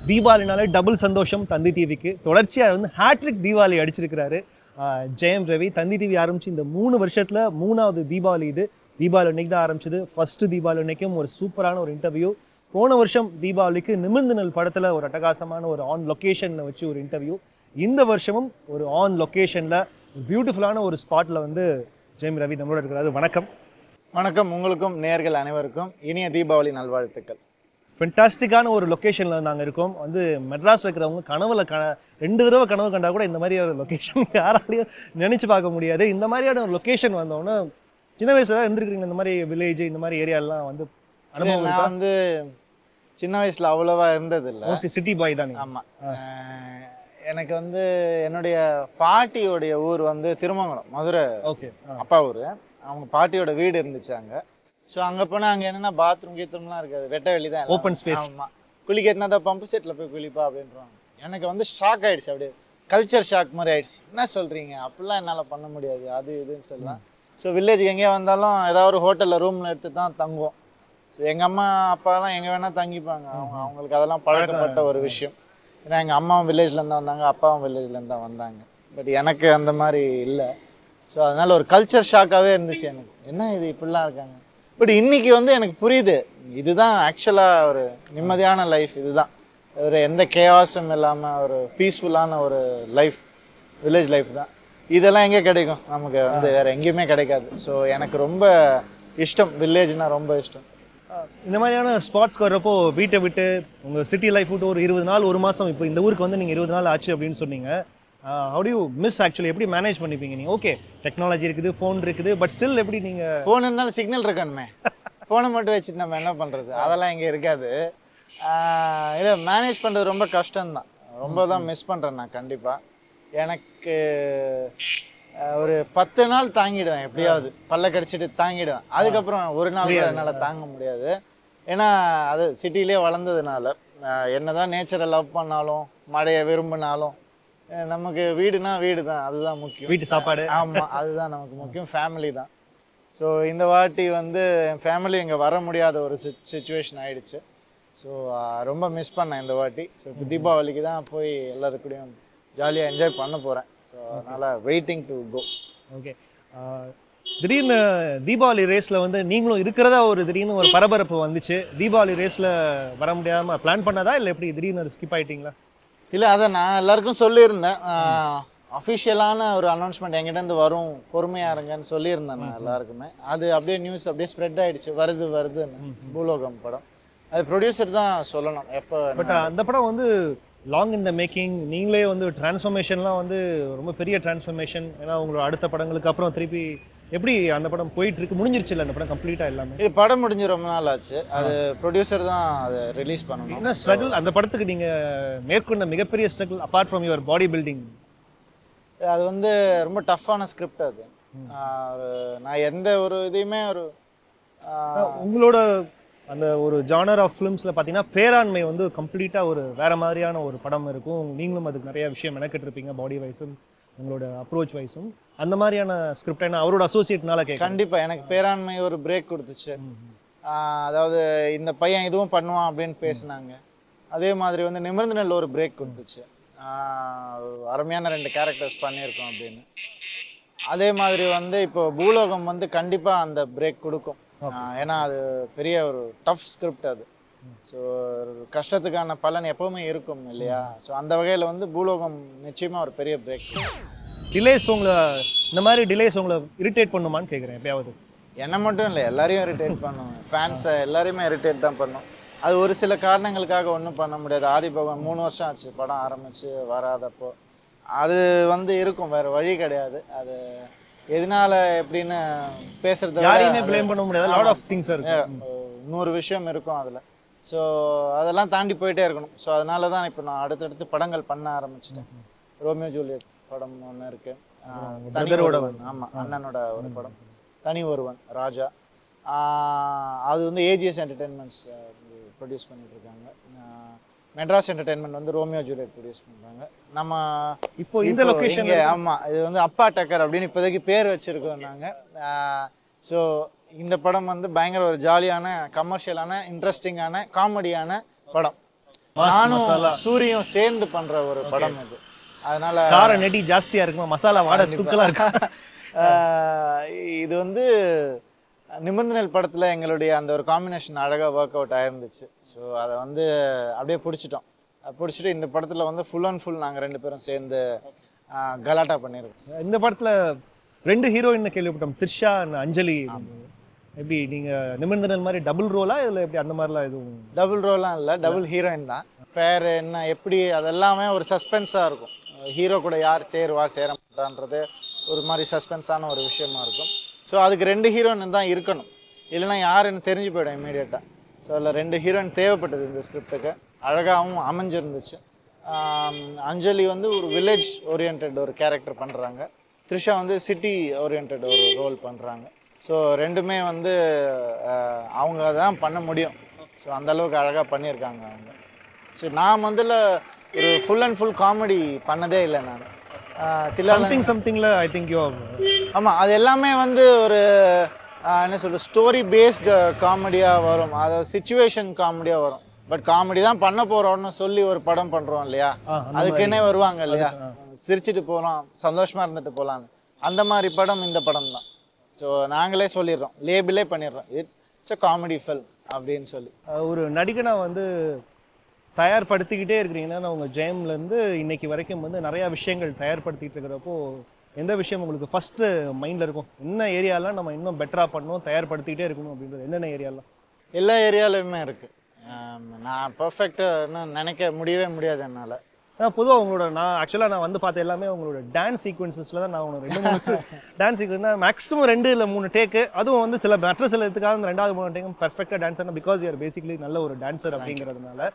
தீபாவளினாலே double சந்தோஷம் தந்தி டிவிக்கு. தொடர்ச்சியாக வந்து ஹேட்ரிக் தீபாவளி அடிச்சிருக்கிறாரு ஜெயம் ரவி. தந்தி டிவி ஆரம்பிச்சு இந்த 3 வருஷத்துல 3வது தீபாவளி இது. தீபாவளி அன்னைக்கு தான் ஆரம்பிச்சது. ஃபர்ஸ்ட் தீபாவளி அன்னைக்கும் ஒரு சூப்பரான ஒரு இன்டர்வியூ. போன வருஷம் தீபாவளிக்கு நிமிர்ந்து நெல் படத்துல ஒரு அட்டகாசமான ஒரு ஆன் லொகேஷன்ல வச்சு ஒரு இன்டர்வியூ. இந்த வருஷமும் ஒரு ஆன் லொகேஷன்ல பியூட்டிஃபுல்லான ஒரு ஸ்பாட்ல வந்து ஜெயம் ரவி நம்மளோட இருக்கிறாரு. வணக்கம். வணக்கம். உங்களுக்கும் நேயர்கள் அனைவருக்கும் இனிய தீபாவளி நல்வாழ்த்துக்கள். ஃபென்டாஸ்டிக்கான ஒரு லொக்கேஷனில் நாங்கள் இருக்கோம். வந்து மெட்ராஸில் இருக்கிறவங்க கனவுல 2 தடவை கனவு கண்டா கூட இந்த மாதிரி ஒரு லொக்கேஷன் யாராலையும் நினச்சி பார்க்க முடியாது. இந்த மாதிரியான ஒரு லொக்கேஷன் வந்தோன்னே சின்ன வயசுல தான் இருந்திருக்கீங்க. இந்த மாதிரி வில்லேஜ் இந்த மாதிரி ஏரியாலாம் வந்து அனுபவம். நான் வந்து சின்ன வயசுல அவ்வளவா இருந்ததில்லை. மோஸ்ட்லி சிட்டி பாய் தான். ஆமாம். எனக்கு வந்து என்னுடைய பாட்டியோடைய ஊர் வந்து திருமங்கலம், மதுரை. ஓகே. அப்பா ஊர். அவங்க பாட்டியோட வீடு இருந்துச்சு அங்கே. ஸோ அங்கே போனால் அங்கே என்னென்னா பாத்ரூம் கீத்ரூம்லாம் இருக்காது, வெட்ட வெளி தான், ஓப்பன் ஸ்பேஸ். ஆமாம். குளிக்கிறதுனா தான் பம்பு செட்டில் போய் குளிப்பா அப்படின்றாங்க. எனக்கு வந்து ஷாக் ஆகிடுச்சு, அப்படியே கல்ச்சர் ஷாக் மாதிரி ஆயிடுச்சு. என்ன சொல்கிறீங்க, அப்படிலாம் என்னால் பண்ண முடியாது, அது இதுன்னு சொல்லலாம். ஸோ வில்லேஜுக்கு எங்கேயா வந்தாலும் ஏதாவது ஒரு ஹோட்டலில் ரூமில் எடுத்து தான் தங்குவோம். ஸோ எங்கள் அம்மா அப்பாலாம் எங்கே வேணால் தங்கிப்பாங்க. அவங்களுக்கு அதெல்லாம் பழக்கப்பட்ட ஒரு விஷயம். ஏன்னா எங்கள் அம்மாவும் வில்லேஜ்லேருந்து வந்தாங்க, அப்பாவும் வில்லேஜ்லேருந்து தான் வந்தாங்க. பட் எனக்கு அந்த மாதிரி இல்லை. ஸோ அதனால் ஒரு கல்ச்சர் ஷாக்காகவே இருந்துச்சு எனக்கு. என்ன இது இப்படிலாம் இருக்காங்க. பட் இன்னைக்கு வந்து எனக்கு புரியுது, இதுதான் ஆக்சுவலாக ஒரு நிம்மதியான லைஃப். இதுதான் ஒரு எந்த கேஆஸும் இல்லாமல் ஒரு பீஸ்ஃபுல்லான ஒரு லைஃப், வில்லேஜ் லைஃப் தான். இதெல்லாம் எங்கே கிடைக்கும், நமக்கு வந்து வேறு எங்கேயுமே கிடைக்காது. ஸோ எனக்கு ரொம்ப இஷ்டம், வில்லேஜ்னா ரொம்ப இஷ்டம். இந்த மாதிரியான ஸ்பாட்ஸ்க்கு வர்றப்போ வீட்டை விட்டு உங்கள் சிட்டி லைஃப் விட்டு ஒரு 20 நாள் 1 மாதம் இப்போ இந்த ஊருக்கு வந்து நீங்கள் 20 நாள் ஆச்சு அப்படின்னு சொன்னீங்க. How to you miss actually? எப்படி மேனேஜ் பண்ணிப்பீங்க நீங்கள்? ஓகே, டெக்னாலஜி இருக்குது, ஃபோன் இருக்குது, பட் ஸ்டில் எப்படி நீங்கள்? ஃபோன் இருந்தாலும் சிக்னல் இருக்கணுமே. ஃபோனை மட்டும் வச்சுட்டு நம்ம என்ன பண்ணுறது, அதெல்லாம் இங்கே இருக்காது. இல்லை, மேனேஜ் பண்ணுறது ரொம்ப கஷ்டம்தான். ரொம்ப தான் மிஸ் பண்ணுறேன் நான் கண்டிப்பாக. எனக்கு ஒரு 10 நாள் தாங்கிடுவேன், எப்படியாவது பல்ல கடிச்சிட்டு தாங்கிடுவேன். அதுக்கப்புறம் ஒரு நாள் கூட என்னால் தாங்க முடியாது. ஏன்னா அது சிட்டிலே வளர்ந்ததுனால என்னதான் நேச்சரை லவ் பண்ணாலும் மழையை விரும்பினாலும் நமக்கு வீடுனா வீடு தான், அதுதான் முக்கியம். வீட்டு சாப்பாடு. ஆமாம், அதுதான் நமக்கு முக்கியம், ஃபேமிலி தான். ஸோ இந்த வாட்டி வந்து என் ஃபேமிலி இங்கே வர முடியாத ஒரு சுச்சுவேஷன் ஆயிடுச்சு. ஸோ ரொம்ப மிஸ் பண்ணேன் இந்த வாட்டி. ஸோ இப்போ தீபாவளிக்கு தான் போய் எல்லாருக்கூடையும் ஜாலியாக என்ஜாய் பண்ண போகிறேன். ஸோ அதனால் வெயிட்டிங் டு கோ. ஓகே. திடீர்னு தீபாவளி ரேஸில் வந்து நீங்களும் இருக்கிறதா ஒரு திடீர்னு ஒரு பரபரப்பு வந்துச்சு. தீபாவளி ரேஸில் வர முடியாமல் பிளான் பண்ணதா இல்லை எப்படி திடீர்னு ஸ்கிப் ஆகிட்டீங்களா? இல்லை, அதை நான் எல்லாருக்கும் சொல்லியிருந்தேன். அஃபிஷியலான ஒரு அனௌன்ஸ்மெண்ட் எங்கிட்டேருந்து வரும், பொறுமையாக இருங்கன்னு சொல்லியிருந்தேன் நான் எல்லாருக்குமே. அது அப்படியே நியூஸ் அப்படியே ஸ்ப்ரெட் ஆகிடுச்சு, வருதுன்னு. பூலோகம் படம் அது ப்ரொடியூசர் தான் சொல்லணும் எப்போ. பட் அந்த படம் வந்து லாங் இன் த மேக்கிங். நீங்களே வந்து டிரான்ஸ்ஃபர்மேஷன்லாம் வந்து ரொம்ப பெரிய டிரான்ஸ்ஃபர்மேஷன். ஏன்னா உங்களோட அடுத்த படங்களுக்கு அப்புறம் திருப்பி எப்படி அந்த படம் போயிட்டு இருக்கு? முடிஞ்சிருச்சு இல்லை அந்த படம் கம்ப்ளீட்டாக எல்லாமே? இது படம் முடிஞ்சு ரொம்ப நாள் ஆச்சு. அது ப்ரொடியூசர் தான் அதை ரிலீஸ் பண்ணணும். என்ன ஸ்ட்ரகிள் அந்த படத்துக்கு நீங்கள் மேற்கொண்ட மிகப்பெரிய struggle apart from your body building? அது வந்து ரொம்ப டஃப்பான ஸ்கிரிப்ட். அது நான் எந்த ஒரு இதையுமே ஒரு உங்களோட அந்த ஒரு ஜானர் ஆஃப் ஃபிலிம்ஸில் பார்த்தீங்கன்னா பேராண்மை வந்து கம்ப்ளீட்டாக ஒரு வேறு மாதிரியான ஒரு படம் இருக்கும். நீங்களும் அதுக்கு நிறைய விஷயம் மெனக்கிட்டு இருப்பீங்க, பாடி வைஸும் உங்களோட அப்ரோச் வைஸும். அந்த மாதிரியான ஸ்கிரிப்ட் என்ன அவரோட அசோசியேட்னால கேட்க? கண்டிப்பாக எனக்கு பேராண்மை ஒரு பிரேக் கொடுத்துச்சு. அதாவது இந்த பையன் இதுவும் பண்ணுவான் அப்படின்னு பேசினாங்க. அதே மாதிரி வந்து நிமிர்ந்து நெல் ஒரு பிரேக் கொடுத்துச்சு. அருமையான 2 கேரக்டர்ஸ் பண்ணியிருக்கோம் அப்படின்னு. அதே மாதிரி வந்து இப்போ பூலோகம் வந்து கண்டிப்பாக அந்த பிரேக் கொடுக்கும். ஏன்னா அது பெரிய ஒரு டஃப் ஸ்கிரிப்ட் அது. ஸோ கஷ்டத்துக்கான பலன் எப்போவுமே இருக்கும் இல்லையா? ஸோ அந்த வகையில் வந்து பூலோகம் நிச்சயமாக ஒரு பெரிய பிரேக். டிலேஸ் உங்களை இந்த மாதிரி டிலேஸ் உங்களை இரிட்டேட் பண்ணுமான்னு கேட்குறேன் எப்பயாவது? என்னை மட்டும் இல்லை, எல்லாரையும் இரிட்டேட் பண்ணுவேன். ஃபேன்ஸை எல்லாரையுமே இரிட்டேட் தான் பண்ணும். அது ஒரு சில காரணங்களுக்காக ஒன்றும் பண்ண முடியாது. ஆதிபகவான் 3 வருஷம் ஆச்சு படம் ஆரம்பித்து வராதப்போ. அது வந்து இருக்கும், வேறு வழி கிடையாது. அது எதனால எப்படின்னு பேசுறது யாரையுமே ப்ளேம் பண்ண முடியாது. லாட் ஆஃப் திங்ஸ் இருக்கு, 100 விஷயம் இருக்கும் அதில். ஸோ அதெல்லாம் தாண்டி போயிட்டே இருக்கணும். ஸோ அதனால தான் இப்போ நான் அடுத்தடுத்து படங்கள் பண்ண ஆரம்பிச்சிட்டேன். ரோமியோ ஜூலியட் படம் ஒன்று இருக்குது, தனி ஒருவன். ஆமாம், அண்ணனோட ஒரு படம் தனி ஒருவன், ராஜா. அது வந்து ஏஜிஎஸ் என்டர்டெயின்மெண்ட்ஸ் ப்ரொடியூஸ் பண்ணிட்டு இருக்காங்க. மெட்ராஸ் என்டர்டெயின்மெண்ட் வந்து ரோமியோ ஜூலியட் ப்ரொடியூஸ் பண்ணுறாங்க. நம்ம இப்போ இந்த லொக்கேஷன். ஆமாம், இது வந்து அப்பா டக்கர் அப்படின்னு இப்போதைக்கு பேர் வச்சுருக்கோம் நாங்கள். ஸோ இந்த படம் வந்து பயங்கர ஒரு ஜாலியான, கமர்ஷியலான, இன்ட்ரெஸ்டிங்கான, காமெடியான படம். நானும் சூரியும் சேர்ந்து பண்ற ஒரு படம் இது. அதனால கார நெடி ஜாஸ்தியா இருக்குமா, மசாலா வாடை தூக்கலா இருக்கா? இது வந்து நிமிர்ந்தநெல் படத்துல எங்களுடைய அந்த ஒரு காம்பினேஷன் அழகா ஒர்க் அவுட் ஆயிருந்துச்சு. ஸோ அதை வந்து அப்படியே பிடிச்சிட்டு இந்த படத்துல வந்து ஃபுல் அண்ட் ஃபுல் நாங்க 2 பேரும் சேர்ந்து கலாட்டா பண்ணியிருக்கோம். இந்த படத்துல 2 ஹீரோயின் கேள்விப்பட்டோம், த்ரிஷா அஞ்சலி. எப்படி நீங்க நிமிர்ந்தநெல் மாதிரி டபுள் ரோலா இல்லை எப்படி அந்த மாதிரிலாம் எதுவும்? டபுள் ரோலாம் இல்லை, டபுள் ஹீரோயின் தான். பேர் என்ன எப்படி அதெல்லாமே ஒரு சஸ்பென்ஸாக இருக்கும். ஹீரோ கூட யார் சேருவா சேர மாட்டான்றது ஒரு மாதிரி சஸ்பென்ஸான ஒரு விஷயமா இருக்கும். ஸோ அதுக்கு 2 ஹீரோயின் தான் இருக்கணும், இல்லைன்னா யாருன்னு தெரிஞ்சு போயிடும் இமீடியட்டாக. ஸோ அதில் 2 ஹீரோயின் தேவைப்பட்டது இந்த ஸ்கிரிப்டுக்கு. அழகாகவும் அமைஞ்சிருந்துச்சு. அஞ்சலி வந்து ஒரு வில்லேஜ் ஓரியன்ட் ஒரு கேரக்டர் பண்ணுறாங்க, த்ரிஷா வந்து சிட்டி ஓரியன்ட் ஒரு ரோல் பண்ணுறாங்க. ஸோ 2மே வந்து அவங்க தான் பண்ண முடியும். ஸோ அந்தளவுக்கு அழகாக பண்ணியிருக்காங்க அவங்க. ஸோ நான் முதல்ல ஒரு ஃபுல் அண்ட் ஃபுல் காமெடி பண்ணதே இல்லை நான். சம்திங்ல ஐ திங்க் யூ. ஆமாம், அது எல்லாமே வந்து ஒரு என்ன சொல்ற ஸ்டோரி பேஸ்டு காமெடியாக வரும், அதாவது சிச்சுவேஷன் காமெடியாக வரும். பட் காமெடி தான் பண்ண போகிறோம்னு சொல்லி ஒரு படம் பண்ணுறோம் இல்லையா, அதுக்குன்னே வருவாங்க இல்லையா, சிரிச்சுட்டு போகலாம் சந்தோஷமாக இருந்துட்டு போகலான்னு. அந்த மாதிரி படம் இந்த படம் தான். ஸோ நாங்களே சொல்லிடுறோம், லேபிளே பண்ணிடுறோம், இட்ஸ் அ காமெடி ஃபில்ம் அப்படின்னு சொல்லி. ஒரு நடிகனா வந்து தயார்படுத்திக்கிட்டே இருக்கிறீங்கன்னா உங்கள் ஜெயம்லேருந்து இன்னைக்கு வரைக்கும் வந்து நிறையா விஷயங்கள் தயார்படுத்திக்கிட்டு இருக்கிறப்போ எந்த விஷயம் உங்களுக்கு ஃபஸ்ட்டு மைண்டில் இருக்கும்? என்ன ஏரியாலாம் நம்ம இன்னும் பெட்டராக பண்ணணும், தயார்படுத்திக்கிட்டே இருக்கணும் அப்படின்றது என்னென்ன ஏரியாலாம்? எல்லா ஏரியாலையுமே இருக்குது. நான் பர்ஃபெக்டாக நினைக்க முடியவே முடியாது என்னால். பொதுவாக நான் வந்து பார்த்த எல்லாமே உங்களோட டான்ஸ் சீக்வன்சஸில் தான் நான் 2-3 டான்ஸ் சீக்வன்ஸ் மேக்ஸிமம் 2 இல்லை 3 டேக்கு, அதுவும் வந்து சில இடத்துக்காக அந்த 2வது 3 டேக்கும் பர்ஃபெக்டாக டான்ஸ் ஆனால் பிகாஸ் யூஆர் பேசிக்கலி நல்ல ஒரு டான்ஸர் அப்படிங்கிறதுனால.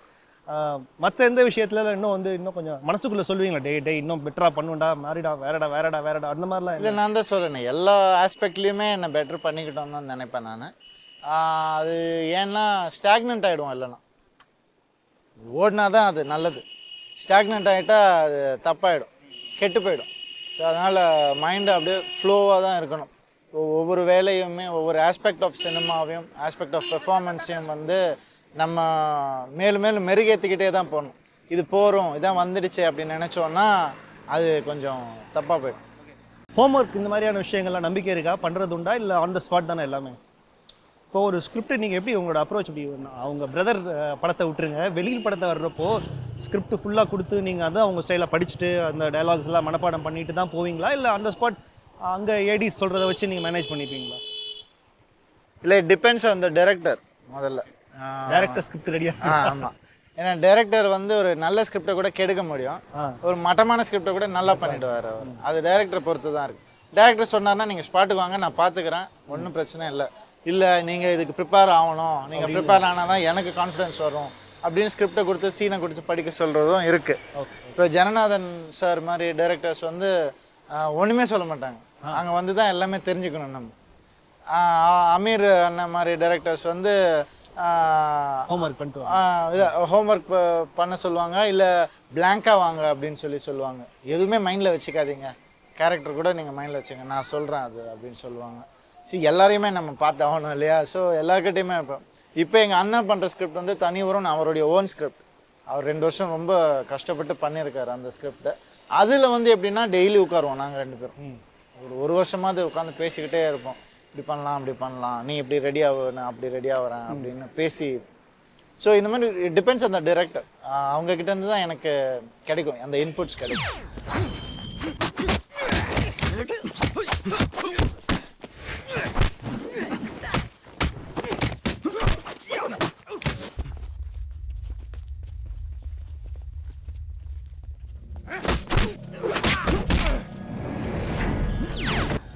மற்ற எந்த விஷயத்துல இன்னும் கொஞ்சம் மனசுக்குள்ள சொல்லுவீங்களா, டே இன்னும் பெட்டரா பண்ணுண்டா, மாறிடா வேறடா அந்த மாதிரிலாம்? இல்லை, நான் தான் சொல்கிறேன், எல்லா ஆஸ்பெக்ட்லேயுமே என்ன பெட்டர் பண்ணிக்கிட்டோம் தான் நினைப்பேன் நான். அது ஏன்னா ஸ்டாக்னன்ட் ஆகிடுவோம், இல்லைன்னா ஓடினா தான் அது நல்லது. ஸ்டாக்னன்ட் ஆகிட்டா அது தப்பாயிடும், கெட்டு போயிடும். ஸோ அதனால் மைண்டு அப்படியே ஃப்ளோவாக தான் இருக்கணும். ஒவ்வொரு வேலையுமே ஒவ்வொரு ஆஸ்பெக்ட் ஆஃப் சினிமாவையும் ஆஸ்பெக்ட் ஆஃப் பெர்ஃபார்மன்ஸையும் வந்து நம்ம மேலும் மேலும் மெருகேற்றிக்கிட்டே தான் போகணும். இது போகிறோம் இதான் வந்துடுச்சு அப்படின்னு நினச்சோன்னா அது கொஞ்சம் தப்பாக போயிடும். ஹோம்ஒர்க் இந்த மாதிரியான விஷயங்கள்லாம் நம்பிக்கை இருக்கா, பண்ணுறது உண்டா, இல்லை ஆன் த ஸ்பாட் தானே எல்லாமே? இப்போ ஒரு ஸ்கிரிப்ட் நீங்கள் எப்படி உங்களோட அப்ரோச் எப்படி? அவங்க பிரதர் படத்தை விட்டுருங்க, வெளியில் படத்தை வர்றப்போ ஸ்கிரிப்ட் ஃபுல்லாக கொடுத்து நீங்கள் அதை அவங்க ஸ்டைலில் படிச்சுட்டு அந்த டைலாக்ஸ் எல்லாம் மனப்பாடம் பண்ணிட்டு தான் போவீங்களா, இல்லை அந்த ஸ்பாட் அங்கே ஏடிஸ் சொல்கிறத வச்சு நீங்கள் மேனேஜ் பண்ணிப்பீங்களா? இல்லை, it depends on the director. முதல்ல டைரக்டர் ஸ்கிரிப்ட் ரெடியா? ஆமாம், ஏன்னா டைரக்டர் வந்து ஒரு நல்ல ஸ்கிரிப்டை கூட கெடுக்க முடியும், ஒரு மட்டமான ஸ்கிரிப்டை கூட நல்லா பண்ணிவிடுவார் அவர். அது டைரக்டரை பொறுத்து தான் இருக்குது. டைரக்டர் சொன்னார்னா நீங்கள் ஸ்பாட்டுக்கு வாங்க, நான் பார்த்துக்கிறேன், ஒன்றும் பிரச்சனை இல்லை நீங்கள் இதுக்கு ப்ரிப்பேர் ஆகணும், நீங்கள் ப்ரிப்பேர் ஆனால் தான் எனக்கு கான்ஃபிடன்ஸ் வரும் அப்படின்னு ஸ்கிரிப்டை கொடுத்து சீனை கொடுத்து படிக்க சொல்கிறதும் இருக்குது. இப்போ ஜனநாதன் சார் மாதிரி டைரக்டர்ஸ் வந்து ஒன்றுமே சொல்ல மாட்டாங்க, அங்கே வந்து தான் எல்லாமே தெரிஞ்சுக்கணும் நம்ம. அமீர் அண்ணன் மாதிரி டைரக்டர்ஸ் வந்து ஹோம்ஒர்க் பண்ண சொல்லுவாங்க, இல்லை பிளாங்காக வாங்க அப்படின்னு சொல்லுவாங்க. எதுவுமே மைண்டில் வச்சுக்காதீங்க, கேரக்டர் கூட நீங்கள் மைண்டில் வச்சுங்க, நான் சொல்கிறேன் அது அப்படின்னு சொல்லுவாங்க. சரி, எல்லாரையுமே நம்ம பார்த்து ஆகணும் இல்லையா? ஸோ எல்லாருக்கிட்டையுமே இப்போ எங்கள் அண்ணன் பண்ணுற ஸ்கிரிப்ட் வந்து தனி வரும், அவருடைய ஓன் ஸ்கிரிப்ட். அவர் 2 வருஷம் ரொம்ப கஷ்டப்பட்டு பண்ணியிருக்காரு அந்த ஸ்கிரிப்டை. அதில் வந்து எப்படின்னா டெய்லி உட்காருவோம் நாங்கள் 2 பேரும், ஒரு வருஷமாவது உட்காந்து பேசிக்கிட்டே இருப்போம். இப்படி பண்ணலாம் அப்படி பண்ணலாம், நீ இப்படி ரெடி ஆகு, நான் அப்படி ரெடி ஆகிறேன் அப்படின்னு பேசி. ஸோ இந்த மாதிரி டிபெண்ட்ஸ் அந்த டைரக்டர், அவங்கக்கிட்ட இருந்து தான் எனக்கு கிடைக்கும், அந்த இன்புட்ஸ் கிடைக்கும்.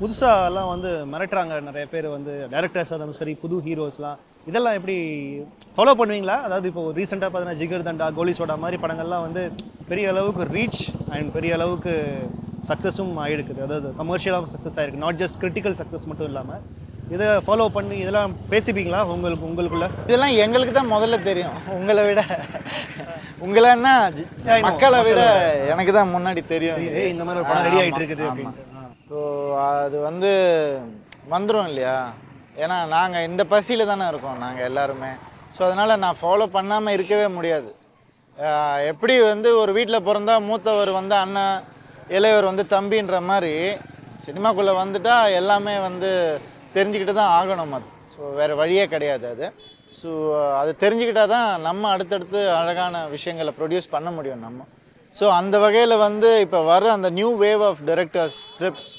புதுசாலாம் வந்து மிரட்டுறாங்க நிறைய பேர், வந்து டைரக்டர்ஸாக இருந்தாலும் சரி, புது ஹீரோஸ்லாம். இதெல்லாம் எப்படி ஃபாலோ பண்ணுவீங்களா? அதாவது இப்போ ரீசெண்டாக பார்த்தீங்கன்னா ஜிகர் தண்டா, கோலி சோடா மாதிரி படங்கள்லாம் வந்து பெரிய அளவுக்கு ரீச் அண்ட் பெரிய அளவுக்கு சக்ஸஸும் ஆகிருக்குது, அதாவது கமர்ஷியலாக சக்ஸஸ் ஆகிருக்கு, நாட் ஜஸ்ட் கிரிட்டிக்கல் சக்ஸஸ் மட்டும் இல்லாமல். இதை ஃபாலோ பண்ணி இதெல்லாம் பேசிப்பீங்களா உங்களுக்குள்ள? இதெல்லாம் எங்களுக்கு தான் முதல்ல தெரியும், உங்களை விட. உங்களன்னா மக்களை விட எனக்கு தான் முன்னாடி தெரியும் இந்த மாதிரி படம் ரெடி ஆகிட்டு இருக்குது அப்படின்னு. ஸோ அது வந்து வந்துடும் இல்லையா, ஏன்னா நாங்கள் இந்த பசியில் தானே இருக்கோம் நாங்கள் எல்லாருமே. ஸோ அதனால் நான் ஃபாலோ பண்ணாமல் இருக்கவே முடியாது. எப்படி வந்து ஒரு வீட்டில் பிறந்தா மூத்தவர் வந்து அண்ணன், இளையவர் வந்து தம்பின்ற மாதிரி சினிமாக்குள்ளே வந்துட்டா எல்லாமே வந்து தெரிஞ்சுக்கிட்டு தான் ஆகணும் அது. ஸோ வேறு வழியே கிடையாது அது. ஸோ அது தெரிஞ்சுக்கிட்டா தான் நம்ம அடுத்தடுத்து அழகான விஷயங்களை ப்ரொடியூஸ் பண்ண முடியும் நம்ம. ஸோ அந்த வகையில் வந்து இப்போ வர அந்த new wave of directors, scripts,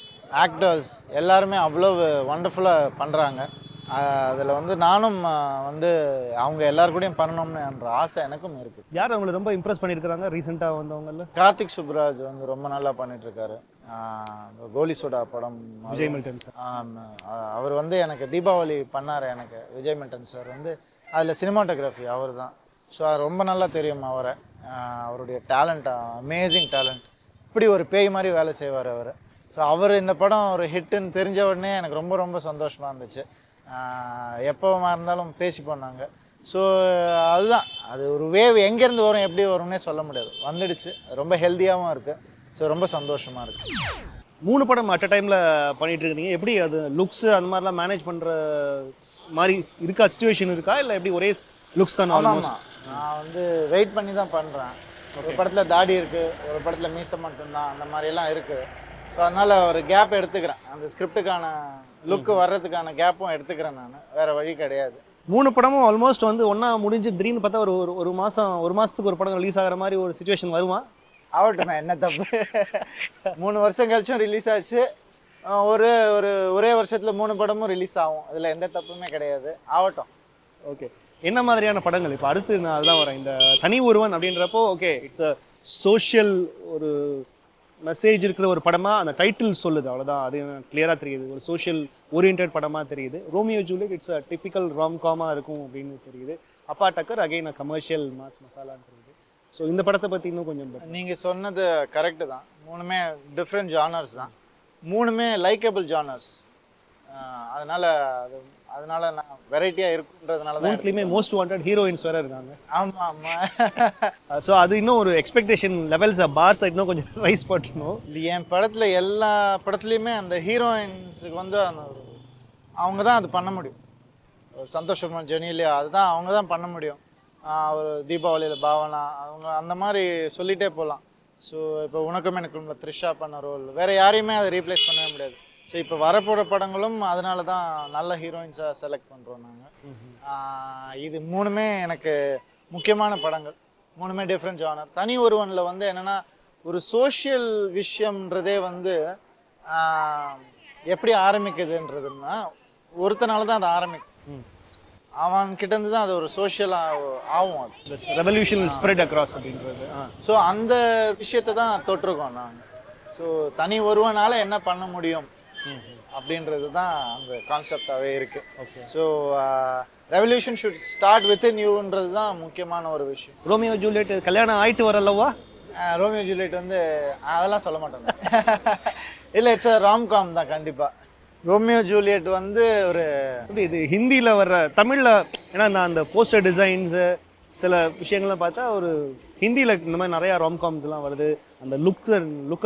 actors எல்லாருமே அவ்வளோ ஒண்டர்ஃபுல்லாக பண்ணுறாங்க. அதில் வந்து நானும் வந்து அவங்க எல்லாருக்கூடையும் பண்ணணும்ன்ற ஆசை எனக்கும் இருக்குது. யார் அவங்களை ரொம்ப இம்ப்ரெஸ் பண்ணியிருக்கிறாங்க ரீசெண்டாக வந்தவங்கல்ல? கார்த்திக் சுப்ராஜ் வந்து ரொம்ப நல்லா பண்ணிகிட்ருக்காரு. கோலி சோடா படம் விஜய் மில்டன் சார். அவர் வந்து எனக்கு தீபாவளி பண்ணார். எனக்கு விஜய் மில்டன் சார் வந்து அதில் சினிமாட்டோகிராஃபி அவர் தான். ஸோ ரொம்ப நல்லா தெரியும் அவரை. அவருடைய டேலண்ட், அமேசிங் டேலண்ட். இப்படி ஒரு பேய் மாதிரி வேலை செய்வார் அவர். ஸோ அவர் இந்த படம் ஒரு ஹிட்டுன்னு தெரிஞ்ச உடனே எனக்கு ரொம்ப ரொம்ப சந்தோஷமாக இருந்துச்சு. எப்போமா இருந்தாலும் பேசி பண்ணாங்க. ஸோ அதுதான், அது ஒரு வேவ் எங்கேருந்து வரும் எப்படி வரும்னே சொல்ல முடியாது, வந்துடுச்சு. ரொம்ப ஹெல்த்தியாகவும் இருக்குது. ஸோ ரொம்ப சந்தோஷமாக இருக்குது. 3 படம் அட் அ டைமில் பண்ணிட்டு இருக்கீங்க. எப்படி அது லுக்ஸ் அந்த மாதிரிலாம் மேனேஜ் பண்ணுற மாதிரி இருக்கா, சுச்சுவேஷன் இருக்கா, இல்லை எப்படி ஒரே லுக்ஸ் தான்? ஆமாம், நான் வந்து வெயிட் பண்ணி தான் பண்ணுறேன். ஒரு படத்தில் தாடி இருக்குது, ஒரு படத்தில் மீசை மட்டும்தான், அந்த மாதிரியெல்லாம் இருக்குது. ஸோ அதனால் ஒரு கேப் எடுத்துக்கிறேன். அந்த ஸ்கிரிப்டுக்கான லுக்கு வர்றதுக்கான கேப்பும் எடுத்துக்கிறேன் நான். வேறு வழி கிடையாது. 3 படமும் ஆல்மோஸ்ட் வந்து ஒன்றா முடிஞ்சு திடீர்னு பார்த்தா ஒரு மாதத்துக்கு ஒரு படம் ரிலீஸ் ஆகிற மாதிரி ஒரு சுச்சுவேஷன் வருமா? ஆகட்டுமே, என்ன தப்பு. 3 வருஷம் கழிச்சும் ரிலீஸ் ஆச்சு. ஒரே வருஷத்தில் 3 படமும் ரிலீஸ் ஆகும். இதில் எந்த தப்புமே கிடையாது. ஆகட்டும். ஓகே, என்ன மாதிரியான படங்கள் இப்போ அடுத்து? நான் அதுதான் வரேன். இந்த தனி ஒருவன் அப்படின்றப்போ ஓகே, இட்ஸ் அ சோஷியல் ஒரு மெசேஜ் இருக்கிற ஒரு படமாக அந்த டைட்டில் சொல்லுது, அவ்வளோதான். அது கிளியராக தெரியுது, ஒரு சோஷியல் ஓரியன்ட் படமாக தெரியுது. Romeo Juliet it's a typical ராம்காமாக இருக்கும் அப்படின்னு தெரியுது. அப்பா Takkar again a commercial mass மசாலான்னு தெரியுது. ஸோ இந்த படத்தை பற்றி இன்னும் கொஞ்சம் நீங்கள் சொன்னது கரெக்டு தான். 3மே டிஃப்ரெண்ட் ஜானர்ஸ் தான். 3மே லைக்கபிள் ஜானர்ஸ். அதனால நான் வெரைட்டியாக இருக்குன்றதுனால தான். 3லேயுமே மோஸ்ட் வாண்டட் ஹீரோயின்ஸ் வேறு இருக்காங்க. ஆமாம் ஆமாம். ஸோ அது இன்னும் ஒரு எக்ஸ்பெக்டேஷன் லெவல்ஸ் பார்ஸ் இன்னும் கொஞ்சம் ரைஸ் பண்ணணும். என் படத்தில் எல்லா படத்துலையுமே அந்த ஹீரோயின்ஸுக்கு வந்து அவங்க தான் அது பண்ண முடியும். சந்தோஷமான ஜெனிலியா அதுதான் அவங்க தான் பண்ண முடியும். ஒரு தீபாவளியில் பாவனா அவங்க அந்த மாதிரி சொல்லிகிட்டே போகலாம். ஸோ இப்போ உனக்கும் எனக்கும் த்ரிஷா பண்ண ரோல் வேறு யாரையுமே அதை ரீப்ளேஸ் பண்ணவே முடியாது. ஸோ இப்போ வரப்போகிற படங்களும் அதனால தான் நல்ல ஹீரோயின்ஸாக செலக்ட் பண்ணுறோம் நாங்கள். இது 3மே எனக்கு முக்கியமான படங்கள். 3மே டிஃப்ரெண்ட் ஜானர். தனி ஒருவனில் வந்து என்னென்னா ஒரு சோஷியல் விஷயம்ன்றதே வந்து எப்படி ஆரம்பிக்குதுன்றதுன்னா ஒருத்தனால தான் அது ஆரம்பிக்கும். அவன் கிட்டேருந்து தான் அது ஒரு சோஷியலாக ஆகும். அது ரெவல்யூஷன் ஸ்ப்ரெட் அக்ராஸ் அப்படின்றது. ஸோ அந்த விஷயத்தை தான் தொட்டிருக்கோம் நாங்கள். ஸோ தனி ஒருவனால் என்ன பண்ண முடியும் அப்படின்றது தான் அந்த கான்செப்டாகவே இருக்குது. Okay, so revolution should start within யூன்றது தான் முக்கியமான ஒரு விஷயம். ரோமியோ ஜூலியட் கல்யாணம் ஆயிட்டு வரலவா? ரோமியோ ஜூலியட் வந்து அதெல்லாம் சொல்ல மாட்டோம். இல்லை, இட்ஸ் ராம்காம் தான் கண்டிப்பாக. ரோமியோ ஜூலியட் வந்து ஒரு இது ஹிந்தியில் வர்ற தமிழில், ஏன்னா நான் அந்த போஸ்டர் டிசைன்ஸு சில விஷயங்கள்லாம் பார்த்தா ஒரு ஹிந்தியில் இந்த மாதிரி நிறையா ராம்காம்ஸ்லாம் வருது. அந்த லுக்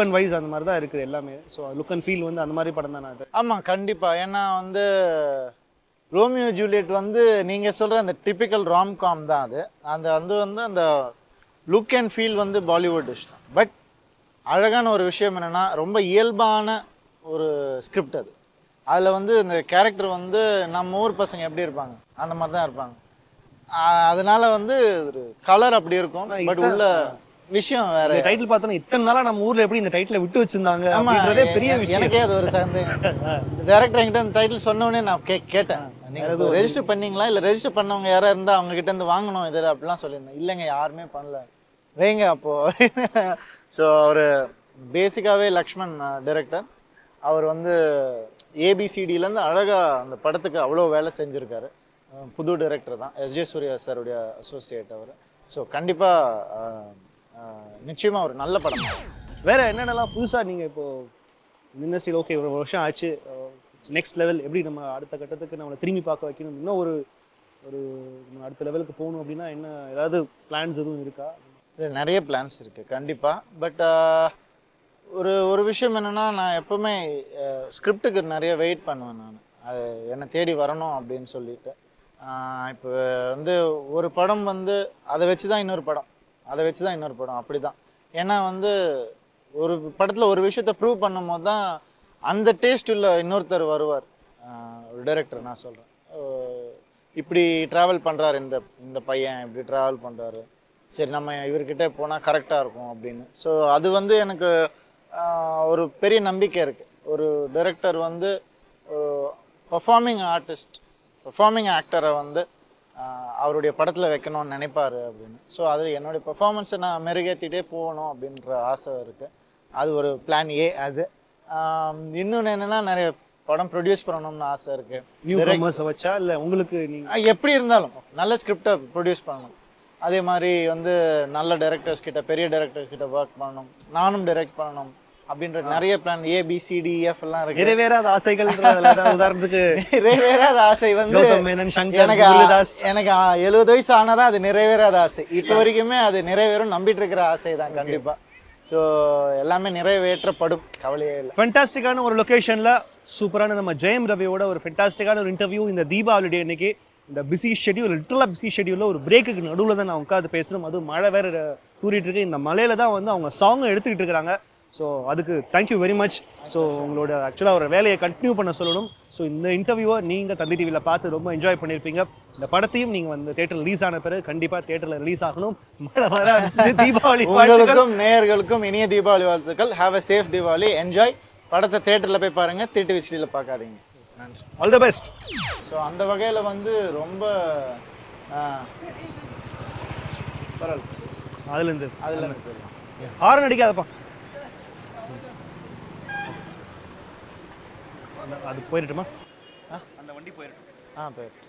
அண்ட் வைஸ் அந்த மாதிரி தான் இருக்குது எல்லாமே. ஸோ லுக் அண்ட் ஃபீல் வந்து அந்த மாதிரி படம் தான் அது. ஆமாம், கண்டிப்பாக. ஏன்னா வந்து ரோமியோ ஜூலியட் வந்து நீங்கள் சொல்கிற அந்த டிப்பிக்கல் ராம்காம் தான் அது. அந்த லுக் அண்ட் ஃபீல் வந்து பாலிவுட் டிஷ் தான். பட் அழகான ஒரு விஷயம் என்னென்னா ரொம்ப இயல்பான ஒரு ஸ்கிரிப்ட் அது. அதில் வந்து இந்த கேரக்டர் வந்து நம்ம ஊர் பசங்க எப்படி இருப்பாங்க அந்த மாதிரி தான் இருப்பாங்க. அதனால வந்து ஒரு கலர் அப்படி இருக்கும். பட் உள்ள விஷயம் வேற. டைட்டில் பார்த்தோன்னா இத்தனை நாளா நம்ம ஊர்ல எப்படி இந்த டைட்டில் விட்டு வச்சிருந்தாங்க அப்படின்றதே பெரிய விஷயம். எனக்கே அது ஒரு சந்தேகம். டைரக்டர் என்கிட்ட அந்த டைட்டில் சொன்னோடனே நான் கேட்டேன், நீங்கள் ரெஜிஸ்டர் பண்ணீங்களா, இல்லை ரெஜிஸ்டர் பண்ணவங்க யாராக இருந்தால் அவங்க கிட்ட இருந்து வாங்கணும் இதில் அப்படிலாம் சொல்லியிருந்தேன். இல்லைங்க, யாருமே பண்ணல, வைங்க அப்போது. ஸோ அவர் பேசிக்காகவே லக்ஷ்மண் டைரக்டர். அவர் வந்து ஏபிசிடியிலேருந்து அழகாக அந்த படத்துக்கு அவ்வளோ வேலை செஞ்சுருக்காரு. புது டைரக்டர் தான், எஸ்ஜே சூர்யா சாருடைய அசோசியேட் அவர். ஸோ கண்டிப்பாக நிச்சயமாக ஒரு நல்ல படம். வேறு என்னென்னலாம் புதுசாக நீங்கள் இப்போது இண்டஸ்ட்ரியில் ஓகே ஒரு வருஷம் ஆச்சு, நெக்ஸ்ட் லெவல் எப்படி நம்ம அடுத்த கட்டத்துக்கு நம்மளை திரும்பி பார்க்க வைக்கணும், இன்னும் ஒரு அடுத்த லெவலுக்கு போகணும் அப்படின்னா என்ன ஏதாவது பிளான்ஸ் எதுவும் இருக்கா? இல்லை, நிறைய பிளான்ஸ் இருக்குது கண்டிப்பாக. பட் ஒரு விஷயம் என்னென்னா, நான் எப்போவுமே ஸ்கிரிப்டுக்கு நிறைய வெயிட் பண்ணுவேன். நான் அது என்னை தேடி வரணும் அப்படின்னு சொல்லிட்டு. இப்போ வந்து ஒரு படம் வந்து அதை வச்சு தான் இன்னொரு படம் அதை வச்சு தான் இன்னொரு படம் அப்படி தான். ஏன்னா வந்து ஒரு படத்தில் ஒரு விஷயத்த ப்ரூவ் பண்ணும் போது தான் அந்த டேஸ்ட் உள்ள இன்னொருத்தர் வருவார். ஒரு டைரக்டர் நான் சொல்கிறேன், இப்படி ட்ராவல் பண்ணுறாரு இந்த பையன், இப்படி ட்ராவல் பண்ணுறாரு, சரி நம்ம இவர்கிட்ட போனால் கரெக்டாக இருக்கும் அப்படின்னு. ஸோ அது வந்து எனக்கு ஒரு பெரிய நம்பிக்கை இருக்குது. ஒரு டைரக்டர் வந்து பர்ஃபார்மிங் ஆர்டிஸ்ட், பர்ஃபார்மிங் ஆக்டரை வந்து அவருடைய படத்தில் வைக்கணும்னு நினைப்பார் அப்படின்னு. ஸோ அது என்னுடைய பெர்ஃபார்மன்ஸை நான் மெருகேற்றிட்டே போகணும் அப்படின்ற ஆசை இருக்குது. அது ஒரு பிளான் ஏ. அது இன்னொன்று என்னென்னா நிறைய படம் ப்ரொடியூஸ் பண்ணணும்னு ஆசை இருக்குது. வச்சா இல்லை உங்களுக்கு எப்படி இருந்தாலும் நல்ல ஸ்கிரிப்டை ப்ரொடியூஸ் பண்ணணும். அதே மாதிரி வந்து நல்ல டைரக்டர்ஸ் கிட்ட, பெரிய டைரக்டர்ஸ் கிட்ட ஒர்க் பண்ணணும், நானும் டைரக்ட் பண்ணணும் அப்படின்ற நிறைய பிளான் ABCDEF எல்லாம் இருக்கு. நிறைவேறாத ஆசைகள் உதாரணத்துக்கு நிறைவேறாத ஆசை வந்து எனக்கு 70 வயசு ஆனாதான் அது நிறைவேறாத ஆசை. இப்போ வரைக்குமே அது நிறைவேறும் நம்பிட்டு இருக்கிற ஆசை தான் கண்டிப்பா. ஸோ எல்லாமே நிறைவேற்றப்படும், கவலையே இல்லை. ஃபென்டாஸ்டிக்கான ஒரு லொகேஷன்ல சூப்பரான நம்ம ஜெயம் ரவியோட ஒரு ஃபென்டாஸ்டிக்கான ஒரு இன்டர்வியூ இந்த தீபாவளி டே இன்னைக்கு. இந்த பிஸி ஷெட்யூல், லிட்டரலாக பிஸி ஷெட்யூலில் ஒரு பிரேக்குக்கு நடுவில் தான் நான் உட்காந்து பேசுகிறோம். அதுவும் மழை வேறு தூரிட்டு இருக்கு. இந்த மழையில தான் வந்து அவங்க சாங்கை எடுத்துக்கிட்டு இருக்கிறாங்க. ஸோ அதுக்கு தேங்க்யூ வெரி மச். ஸோ உங்களோட ஆக்சுவலாக ஒரு வேலையை கண்டினியூ பண்ண சொல்லணும். ஸோ இந்த இன்டர்வியூவை நீங்கள் தந்தி டிவியில் பார்த்து ரொம்ப என்ஜாய் பண்ணியிருப்பீங்க. இந்த படத்தையும் நீங்கள் வந்து தேட்டரில் ரிலீஸ் ஆன பிறகு கண்டிப்பாக தேட்டரில் ரிலீஸ் ஆகணும். தீபாவளி உங்களுக்கும் நேயர்களுக்கும் இனிய தீபாவளி வாழ்த்துக்கள். Have a safe Deepavali, enjoy. படத்தை தேட்டரில் போய் பாருங்கள், TVCடியில் பார்க்காதீங்க. நன்றி. All the best. ஸோ அந்த வகையில் வந்து ரொம்ப பரவாயில்ல, அதுலேருந்து ஹாரன் அடிக்காதப்பா, அது போயிட்டுமா? அந்த வண்டி போயிட்டு போயிட்டு.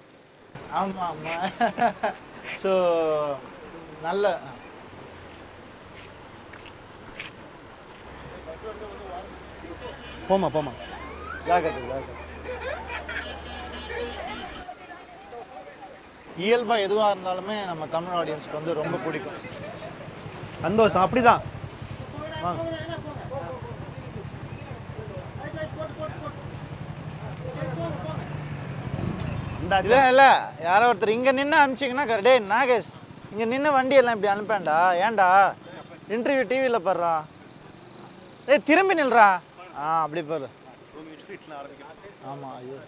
ஆமாம் ஆமாம். ஸோ நல்ல போமா போமா இயல்பாக எதுவாக இருந்தாலுமே நம்ம தமிழ் ஆடியன்ஸ்க்கு வந்து ரொம்ப பிடிக்கும். சந்தோஷம். அப்படிதான். இல்லை இல்லை, யாரோ ஒருத்தர் இங்கே நின்று அனுப்பிச்சிங்கன்னா, டே நாகேஷ் இங்கே நின்று வண்டியெல்லாம் இப்படி அனுப்பேன்டா, ஏன்டா இன்டர்வியூ டிவியில் பாடுறா, டேய் திரும்பி நில்றா, அப்படி பாரு. ஆமாம், ஐயோ.